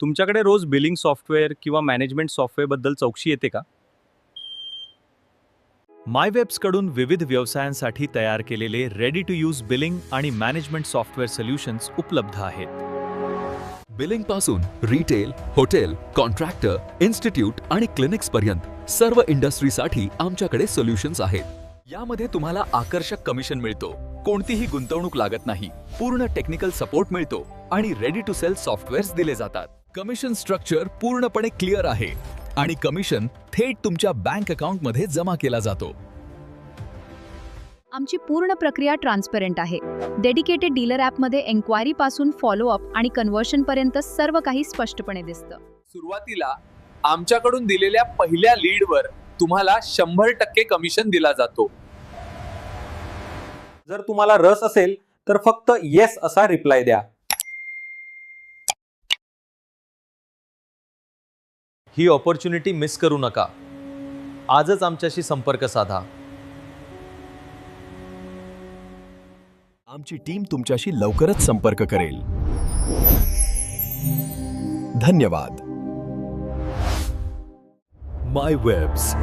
तुमच्याकडे रोज billing software किंवा management सॉफ्टवेअरबद्दल चौकशी येते का? मायवेब्सकडून विविध व्यवसायांसाठी तयार केलेले रेडी टू यूज बिलिंग आणि मॅनेजमेंट सॉफ्टवेअर सोल्युशन्स उपलब्ध आहेत. बिलिंग पासून रिटेल, हॉटेल, कॉन्ट्रॅक्टर, इन्स्टिट्यूट आणि क्लिनिक्स पर्यंत सर्व इंडस्ट्रीसाठी आमच्याकडे सोल्युशन्स आहेत. यामध्ये तुम्हाला आकर्षक कमिशन मिळतो, कोणतीही गुंतवणूक लागत नाही, पूर्ण टेक्निकल सपोर्ट मिळतो आणि रेडी टू सेल सॉफ्टवेअर्स दिले जातात. कमिशन स्ट्रक्चर पूर्णपणे क्लिअर आहे आणि कमिशन थेट तुमच्या बँक अकाउंटमध्ये जमा केला जातो. आमची पूर्ण प्रक्रिया ट्रान्सपरंट आहे. डेडिकेटेड डीलर ॲपमध्ये एन्क्वायरी पासून फॉलोअप आणि कन्व्हर्शन पर्यंत सर्व काही स्पष्टपणे दिसतं. सुरुवातीला आमच्याकडून दिलेल्या पहिल्या लीडवर तुम्हाला 100% कमिशन दिला जातो. जर तुम्हाला रस असेल तर फक्त येस असा रिप्लाय द्या. ही ऑपॉर्च्युनिटी मिस करू नका. आजच आमच्याशी संपर्क साधा. आमची टीम तुमच्याशी लवकरच संपर्क करेल. धन्यवाद. मायवेब्स.